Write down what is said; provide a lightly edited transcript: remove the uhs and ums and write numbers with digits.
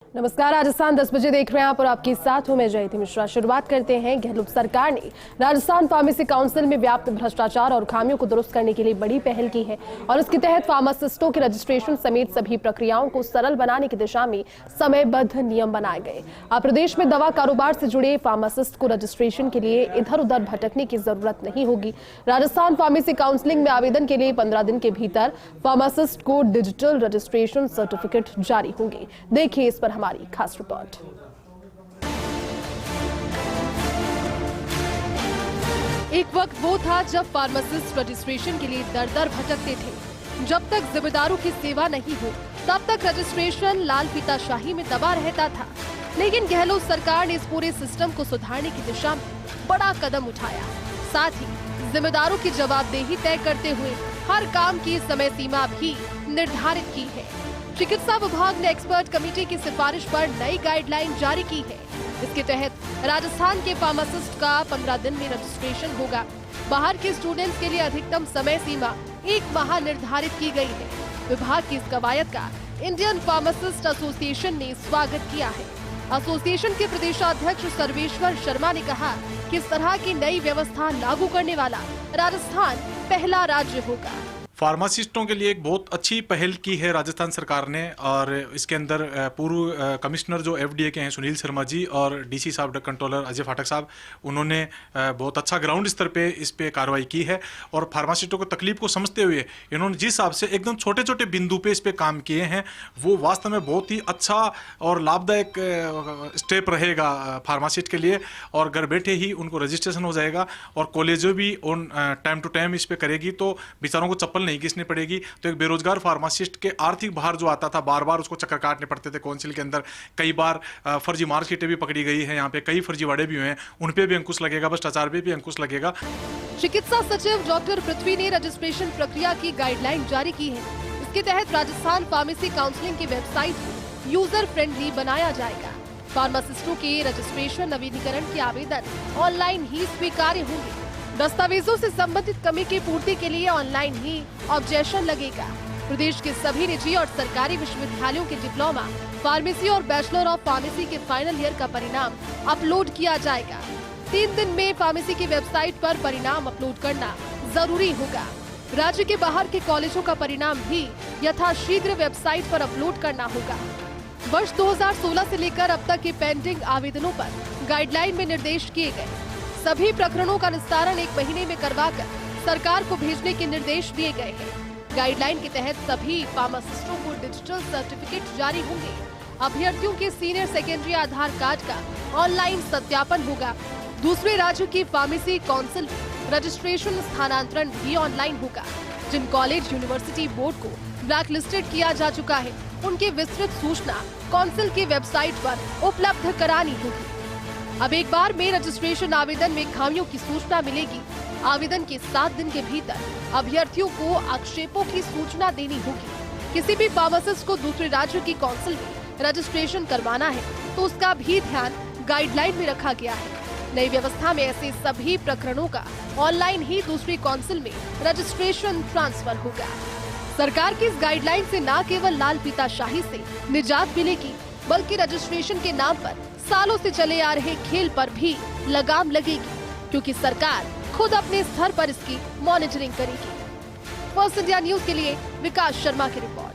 नमस्कार, राजस्थान 10 बजे देख रहे हैं आप और आपके साथ हूं मैं जयंती मिश्रा। शुरुआत करते हैं। गहलोत सरकार ने राजस्थान फार्मेसी काउंसिल में व्याप्त भ्रष्टाचार और खामियों को दुरुस्त करने के लिए बड़ी पहल की है और इसके तहत फार्मासिस्टों के रजिस्ट्रेशन समेत सभी प्रक्रियाओं को सरल बनाने की दिशा में समयबद्ध नियम बनाए गए। अब प्रदेश में दवा कारोबार से जुड़े फार्मासिस्ट को रजिस्ट्रेशन के लिए इधर उधर भटकने की जरूरत नहीं होगी। राजस्थान फार्मेसी काउंसिलिंग में आवेदन के लिए 15 दिन के भीतर फार्मासिस्ट को डिजिटल रजिस्ट्रेशन सर्टिफिकेट जारी होंगे। देखिए इस पर हमारी खास रिपोर्ट। एक वक्त वो था जब फार्मासिस्ट रजिस्ट्रेशन के लिए दर दर भटकते थे। जब तक जिम्मेदारों की सेवा नहीं हो तब तक रजिस्ट्रेशन लाल फीताशाही में दबा रहता था। लेकिन गहलोत सरकार ने इस पूरे सिस्टम को सुधारने की दिशा में बड़ा कदम उठाया। साथ ही जिम्मेदारों की जवाबदेही तय करते हुए हर काम की समय सीमा भी निर्धारित की है। चिकित्सा विभाग ने एक्सपर्ट कमेटी की सिफारिश पर नई गाइडलाइन जारी की है। इसके तहत राजस्थान के फार्मासिस्ट का 15 दिन में रजिस्ट्रेशन होगा। बाहर के स्टूडेंट्स के लिए अधिकतम समय सीमा 1 माह निर्धारित की गई है। विभाग की इस कवायद का इंडियन फार्मासिस्ट एसोसिएशन ने स्वागत किया है। एसोसिएशन के प्रदेशाध्यक्ष सर्वेश्वर शर्मा ने कहा कि इस तरह की नई व्यवस्था लागू करने वाला राजस्थान पहला राज्य होगा। फार्मासिस्टों के लिए एक बहुत अच्छी पहल की है राजस्थान सरकार ने, और इसके अंदर पूर्व कमिश्नर जो एफडीए के हैं सुनील शर्मा जी और डीसी साहब ड्रग कंट्रोलर अजय फाटक साहब, उन्होंने बहुत अच्छा ग्राउंड स्तर पे इस पे कार्रवाई की है। और फार्मासिस्टों को तकलीफ को समझते हुए इन्होंने जिस हिसाब से एकदम छोटे छोटे बिंदु पे इस पे काम किए हैं, वो वास्तव में बहुत ही अच्छा और लाभदायक स्टेप रहेगा फार्मासिस्ट के लिए। और घर बैठे ही उनको रजिस्ट्रेशन हो जाएगा और कॉलेजों भी ऑन टाइम टू टाइम इस पे करेगी, तो बेचारों को चप्पल नहीं घिसनी पड़ेगी। तो एक बेरोजगार फार्मासिस्ट के आर्थिक भार जो आता था, बार बार उसको चक्कर काटने पड़ते थे काउंसिल के अंदर। कई बार फर्जी मार्कशीटें भी पकड़ी गई है, यहाँ पे कई फर्जीवाड़े भी हुए हैं, उन पे भी अंकुश लगेगा, भ्रष्टाचार पे भी अंकुश लगेगा। चिकित्सा सचिव डॉक्टर पृथ्वी ने रजिस्ट्रेशन प्रक्रिया की गाइडलाइन जारी की है। इसके तहत राजस्थान फार्मेसी काउंसिलिंग की वेबसाइट को यूजर फ्रेंडली बनाया जाएगा। फार्मासिस्टों के रजिस्ट्रेशन नवीनीकरण के आवेदन ऑनलाइन ही स्वीकार्य होंगे। दस्तावेजों से संबंधित कमी की पूर्ति के लिए ऑनलाइन ही ऑब्जेक्शन लगेगा। प्रदेश के सभी निजी और सरकारी विश्वविद्यालयों के डिप्लोमा, फार्मेसी और बैचलर ऑफ फार्मेसी के फाइनल ईयर का परिणाम अपलोड किया जाएगा। 3 दिन में फार्मेसी की वेबसाइट पर परिणाम अपलोड करना जरूरी होगा। राज्य के बाहर के कॉलेजों का परिणाम भी यथाशीघ्र वेबसाइट पर अपलोड करना होगा। वर्ष 2016 से लेकर अब तक के पेंडिंग आवेदनों पर गाइडलाइन में निर्देश किए गए। सभी प्रकरणों का निस्तारण 1 महीने में करवाकर सरकार को भेजने के निर्देश दिए गए हैं। गाइडलाइन के तहत सभी फार्मासिस्टों को डिजिटल सर्टिफिकेट जारी होंगे। अभ्यर्थियों के सीनियर सेकेंडरी आधार कार्ड का ऑनलाइन सत्यापन होगा। दूसरे राज्यों की फार्मेसी काउंसिल में रजिस्ट्रेशन स्थानांतरण भी ऑनलाइन होगा। जिन कॉलेज यूनिवर्सिटी बोर्ड को ब्लैक लिस्टेड किया जा चुका है, उनकी विस्तृत सूचना काउंसिल की वेबसाइट पर उपलब्ध करानी होगी। अब एक बार में रजिस्ट्रेशन आवेदन में खामियों की सूचना मिलेगी। आवेदन के 7 दिन के भीतर अभ्यर्थियों को आक्षेपों की सूचना देनी होगी। किसी भी फार्मासिस्ट को दूसरे राज्य की काउंसिल में रजिस्ट्रेशन करवाना है तो उसका भी ध्यान गाइडलाइन में रखा गया है। नई व्यवस्था में ऐसे सभी प्रकरणों का ऑनलाइन ही दूसरी काउंसिल में रजिस्ट्रेशन ट्रांसफर होगा। सरकार की इस गाइडलाइन से न केवल लाल फीताशाही से निजात मिलेगी, बल्कि रजिस्ट्रेशन के नाम पर सालों से चले आ रहे खेल पर भी लगाम लगेगी, क्योंकि सरकार खुद अपने स्तर पर इसकी मॉनिटरिंग करेगी। फर्स्ट इंडिया न्यूज के लिए विकास शर्मा की रिपोर्ट।